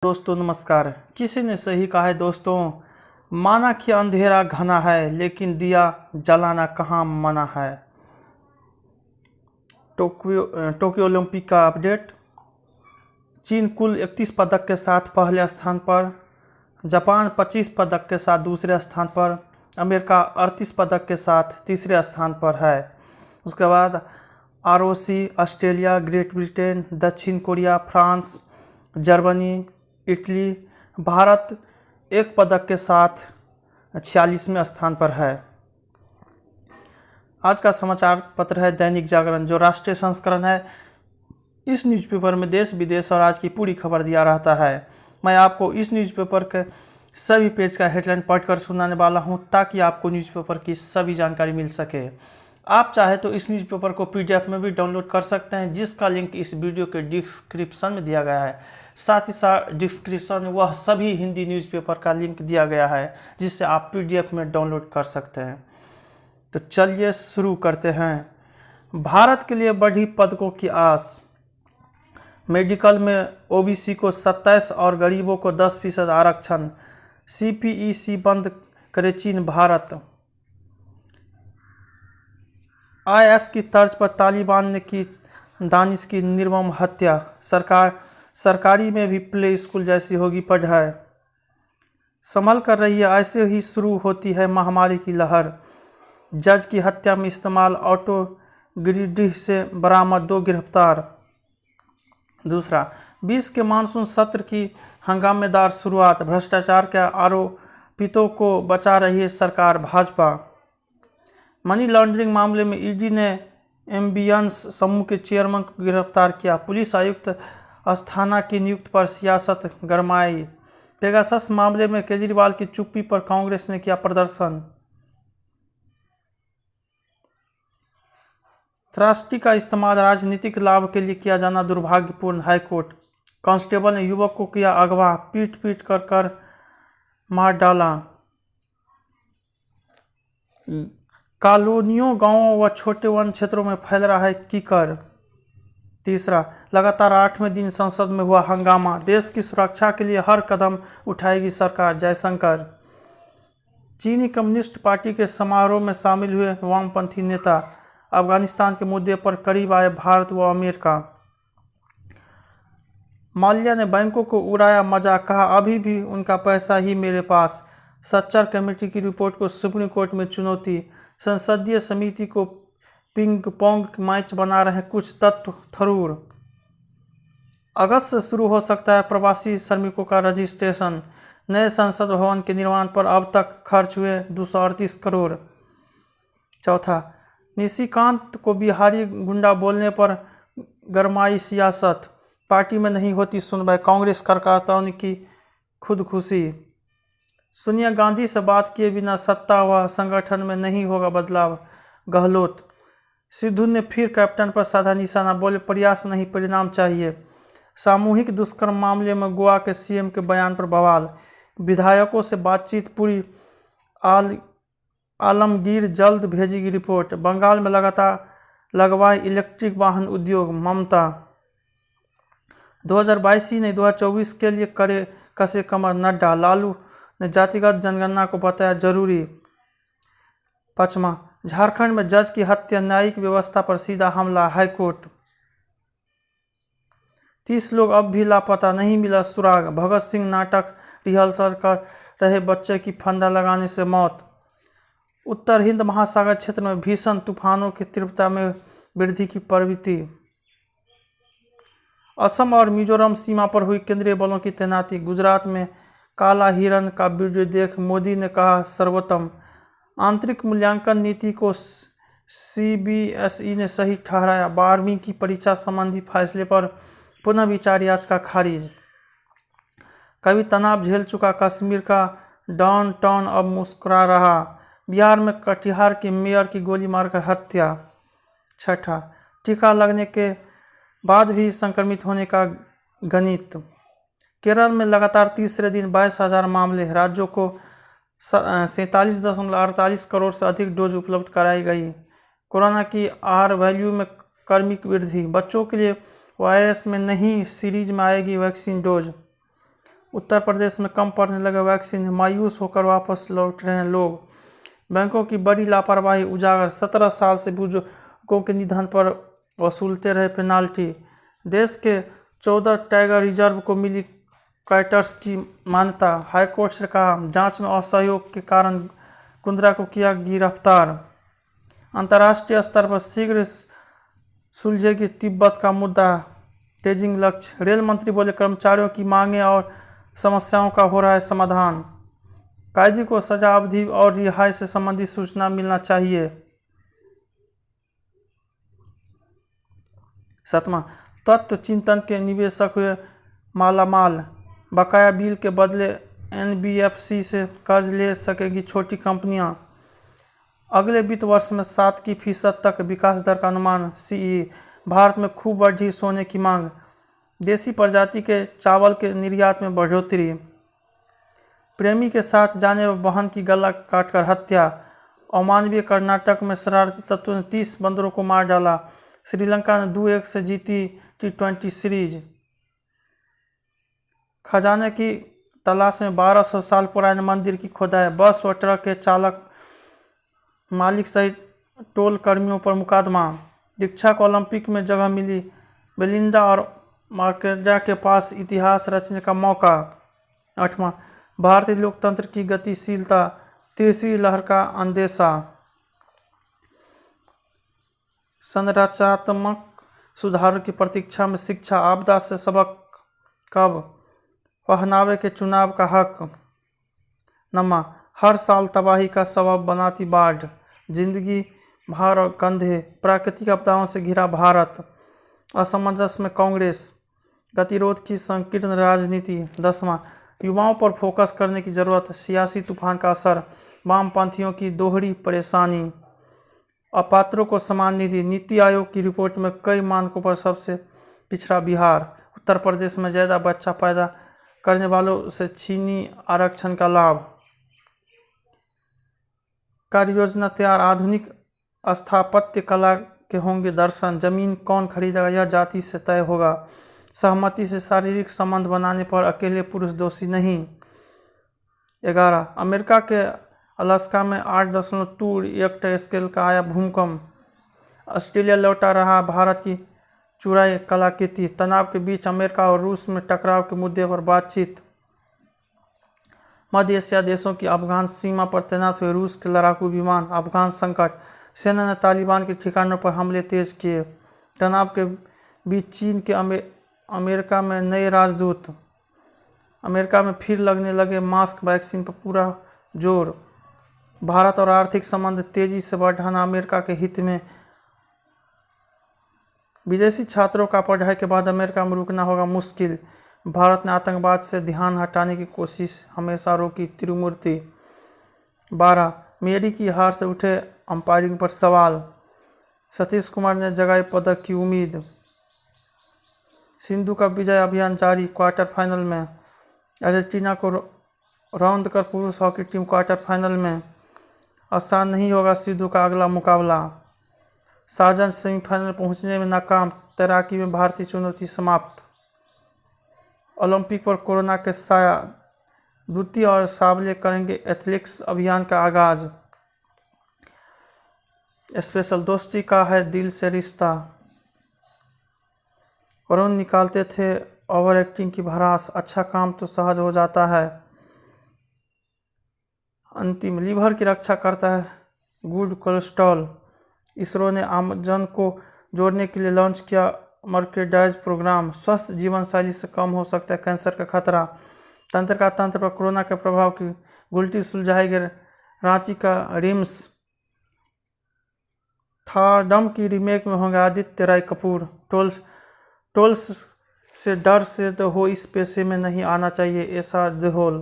दोस्तों नमस्कार। किसी ने सही कहा है दोस्तों, माना कि अंधेरा घना है लेकिन दिया जलाना कहाँ मना है। टोक्यो ओलंपिक का अपडेट। चीन कुल 31 पदक के साथ पहले स्थान पर, जापान 25 पदक के साथ दूसरे स्थान पर, अमेरिका 38 पदक के साथ तीसरे स्थान पर है। उसके बाद ROC, ऑस्ट्रेलिया, ग्रेट ब्रिटेन, दक्षिण Korea, France, Germany, Italy, Bharat 1 पदक के साथ 46वें स्थान पर है। आज का समाचार पत्र है दैनिक जागरण, जो राष्ट्रीय संस्करण है। इस न्यूज़पेपर में देश विदेश और आज की पूरी खबर दिया रहता है। मैं आपको इस न्यूज़पेपर के सभी पेज का हेडलाइन पढ़कर सुनाने वाला हूं, ताकि आपको न्यूज़पेपर की सभी जानकारी मिल सके। आप चाहे तो इस न्यूज़पेपर को PDF में भी डाउनलोड कर सकते हैं, जिसका लिंक इस वीडियो के डिस्क्रिप्शन में दिया गया है। साथ ही साथ डिस्क्रिप्शन में वह सभी हिंदी न्यूज़पेपर का लिंक दिया गया है, जिससे आप PDF में डाउनलोड कर सकते हैं। तो चलिए शुरू करते हैं। भारत के लिए बढ़ी पदकों की आस। मेडिकल में OBC को 27 और गरीबों को 10% आरक्षण। CPEC बंद करे चीन भारत। IS की तर्ज पर तालिबान ने की दानिश की निर्मम हत्या। सरकारी में भी प्ले स्कूल जैसी होगी पढ़ाई। संभल कर रही है, ऐसे ही शुरू होती है महामारी की लहर। जज की हत्या में इस्तेमाल ऑटो गिरिडीह से बरामद 2 गिरफ्तार। दूसरा, 20 के मानसून सत्र की हंगामेदार शुरुआत। भ्रष्टाचार के आरोपितों को बचा रही है सरकार भाजपा। मनी लॉन्ड्रिंग मामले में ED ने एम्बियंस समूह के चेयरमैन को गिरफ्तार किया। पुलिस आयुक्त अस्थाना की नियुक्ति पर सियासत गरमाई। पेगासस मामले में केजरीवाल की चुप्पी पर कांग्रेस ने किया प्रदर्शन। त्रासदी का इस्तेमाल राजनीतिक लाभ के लिए किया जाना दुर्भाग्यपूर्ण। हाईकोर्ट। कांस्टेबल ने युवक को किया अगवा, पीट कर मार डाला। कॉलोनियों, गांवों व छोटे वन क्षेत्रों में फैल रहा है कीकर। तीसरा, लगातार 8वें दिन संसद में हुआ हंगामा। देश की सुरक्षा के लिए हर कदम उठाएगी सरकार, जयशंकर। चीनी कम्युनिस्ट पार्टी के समारोह में शामिल हुए वामपंथी नेता। अफगानिस्तान के मुद्दे पर करीब आए भारत व अमेरिका। माल्या ने बैंकों को उड़ाया मजाक, कहा अभी भी उनका पैसा ही मेरे पास। सच्चर कमेटी की रिपोर्ट को सुप्रीम कोर्ट में चुनौती। संसदीय समिति को पिंग पोंग मैच बना रहे कुछ तत्व। थरूर। अगस्त से शुरू हो सकता है प्रवासी श्रमिकों का रजिस्ट्रेशन। नए संसद भवन के निर्माण पर अब तक खर्च हुए 238 करोड़। चौथा, निशिकांत को बिहारी गुंडा बोलने पर गरमाई सियासत। पार्टी में नहीं होती सुनवाई, कांग्रेस कार्यकर्ताओं ने की खुदकुशी। सोनिया गांधी से बात किए बिना सत्ता व संगठन में नहीं होगा बदलाव, गहलोत। सिद्धू ने फिर कैप्टन पर साधा निशाना, बोले प्रयास नहीं परिणाम चाहिए। सामूहिक दुष्कर्म मामले में गोवा के CM के बयान पर बवाल। विधायकों से बातचीत पूरी, आलमगीर जल्द भेजेगी रिपोर्ट। बंगाल में लगातार लगवाए इलेक्ट्रिक वाहन उद्योग, ममता। 2022 ही नहीं 2024 के लिए करे कसे कमर, नड्डा। लालू ने जातिगत जनगणना को बताया जरूरी। पांचवा, झारखंड में जज की हत्या, न्यायिक व्यवस्था पर सीधा हमला, हाईकोर्ट। 30 लोग अब भी लापता, नहीं मिला सुराग। भगत सिंह नाटक रिहर्सल कर रहे बच्चे की फंदा लगाने से मौत। उत्तर हिंद महासागर क्षेत्र में भीषण तूफानों की तीव्रता में वृद्धि की प्रवृत्ति। असम और मिजोरम सीमा पर हुई केंद्रीय बलों की तैनाती। गुजरात में काला हिरण का वीडियो देख मोदी ने कहा सर्वोत्तम। आंतरिक मूल्यांकन नीति को CBSE ने सही ठहराया। 12वीं की परीक्षा संबंधी फैसले पर पुनः विचार याचिका खारिज। कभी तनाव झेल चुका कश्मीर का डाउन टाउन अब मुस्कुरा रहा। बिहार में कटिहार के मेयर की गोली मारकर हत्या। छठा, टीका लगने के बाद भी संक्रमित होने का गणित। केरल में लगातार तीसरे दिन 22,000 मामले। राज्यों को 47.48 करोड़ से अधिक डोज उपलब्ध कराई गई। कोरोना की R वैल्यू में क्रमिक वृद्धि। बच्चों के लिए वायरस में नहीं सीरीज में आएगी वैक्सीन डोज। उत्तर प्रदेश में कम पड़ने लगे वैक्सीन, मायूस होकर वापस लौट रहे हैं लोग। बैंकों की बड़ी लापरवाही उजागर, 17 साल से बुजुर्गों के निधन पर वसूलते रहे पेनाल्टी। देश के 14 टाइगर रिजर्व को मिली कैटर्स की मान्यता, हाईकोर्ट से कहा जांच में असहयोग के कारण कुंद्रा को किया गिरफ्तार। अंतर्राष्ट्रीय स्तर पर शीघ्र सुलझेगी तिब्बत का मुद्दा, तेजिंग लक्ष्य। रेल मंत्री बोले कर्मचारियों की मांगें और समस्याओं का हो रहा है समाधान। कैदी को सजा अवधि और रिहाई से संबंधित सूचना मिलना चाहिए। 7वां, तत्व चिंतन के निवेशक हुए मालामाल, बकाया बिल के बदले एनबीएफसी से कर्ज ले सकेगी छोटी कंपनियां। अगले वित्त वर्ष में 7% तक विकास दर का अनुमान, सीई। भारत में खूब बढ़ी सोने की मांग, देसी प्रजाति के चावल के निर्यात में बढ़ोतरी। प्रेमी के साथ जाने व बहन की गला काटकर हत्या, अमानवीय। कर्नाटक में शरारती तत्वों ने 30 बंदरों को मार डाला। श्रीलंका ने 2-1 से जीती T20 सीरीज। खजाने की तलाश में 1200 साल पुराने मंदिर की खुदाई, बस व ट्रक के चालक मालिक सहित टोल कर्मियों पर मुकदमा। दीक्षा को ओलंपिक में जगह मिली, बेलिंडा और मार्केजा के पास इतिहास रचने का मौका। 8वां, भारतीय लोकतंत्र की गतिशीलता, तीसरी लहर का अंदेशा। संरचनात्मक सुधारों की प्रतीक्षा में शिक्षा, आपदा से सबक कब, पहनावे के चुनाव का हक। 9वां, हर साल तबाही का सबब बनाती बाढ़, जिंदगी भार और कंधे, प्राकृतिक आपदाओं से घिरा भारत, असमंजस में कांग्रेस, गतिरोध की संकीर्ण राजनीति। 10वां, युवाओं पर फोकस करने की जरूरत, सियासी तूफान का असर, वामपंथियों की दोहरी परेशानी, अपात्रों को समान निधि। नीति आयोग की रिपोर्ट में कई मानकों पर सबसे पिछड़ा बिहार। उत्तर प्रदेश में ज़्यादा बच्चा पैदा करने वालों से छीनी आरक्षण का लाभ। कार्य योजना तैयार, आधुनिक स्थापत्य कला के होंगे दर्शन। जमीन कौन खरीदेगा यह जाति से तय होगा। सहमति से शारीरिक संबंध बनाने पर अकेले पुरुष दोषी नहीं। 11, अमेरिका के अलास्का में 8.2 रिक्टर स्केल का आया भूकंप। ऑस्ट्रेलिया लौटा रहा भारत की चुराई कलाकृति। तनाव के बीच अमेरिका और रूस में टकराव के मुद्दे पर बातचीत। मध्य एशिया देशों की अफगान सीमा पर तैनात हुए रूस के लड़ाकू विमान। अफगान संकट, सेना ने तालिबान के ठिकानों पर हमले तेज किए। तनाव के बीच चीन के अमेरिका में नए राजदूत। अमेरिका में फिर लगने लगे मास्क, वैक्सीन पर पूरा जोर। भारत और आर्थिक संबंध तेजी से बढ़ाना अमेरिका के हित में। विदेशी छात्रों का पढ़ाई के बाद अमेरिका में रुकना होगा मुश्किल। भारत ने आतंकवाद से ध्यान हटाने की कोशिश हमेशा रोकी, तिरुमूर्ति। 12, मेरी की हार से उठे अंपायरिंग पर सवाल। सतीश कुमार ने जगाई पदक की उम्मीद। सिंधु का विजय अभियान जारी, क्वार्टर फाइनल में। अर्जेंटीना को रौंद कर पुरुष हॉकी टीम क्वार्टर फाइनल में। आसान नहीं होगा सिंधु का अगला मुकाबला। साजन सेमीफाइनल में पहुंचने में नाकाम, तैराकी में भारतीय चुनौती समाप्त। ओलंपिक पर कोरोना के साया, द्वितीय और साबले करेंगे एथलेटिक्स अभियान का आगाज। स्पेशल, दोस्ती का है दिल से रिश्ता। वरुण निकालते थे ओवर एक्टिंग की भड़ास, अच्छा काम तो सहज हो जाता है। अंतिम, लीवर की रक्षा करता है गुड कोलेस्ट्रॉल। इसरो ने आमजन को जोड़ने के लिए लॉन्च किया मर्केडाइज प्रोग्राम। स्वस्थ जीवन शैली से कम हो सकता है कैंसर का खतरा। तंत्र का तंत्र पर कोरोना के प्रभाव की गुलटी सुलझाएगी रांची का रिम्स। थाडम की रीमेक में होंगे आदित्य राय कपूर। टोल्स से डर से तो हो, इस पेशे में नहीं आना चाहिए, ऐसा देओल।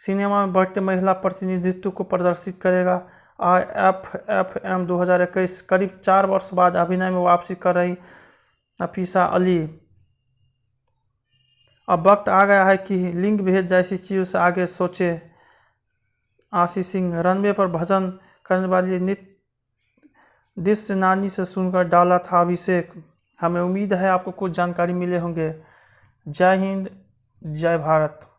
सिनेमा में बढ़ते महिला प्रतिनिधित्व को प्रदर्शित करेगा IFFM 2021। करीब 4 वर्ष बाद अभिनय में वापसी कर रही नफीसा अली। अब वक्त आ गया है कि लिंग भेद जैसी चीज़ों से आगे सोचे। आशीष सिंह, रनवे पर भजन करने वाली दृश्य नानी से सुनकर डाला था अभिषेक। हमें उम्मीद है आपको कुछ जानकारी मिले होंगे। जय हिंद, जय भारत।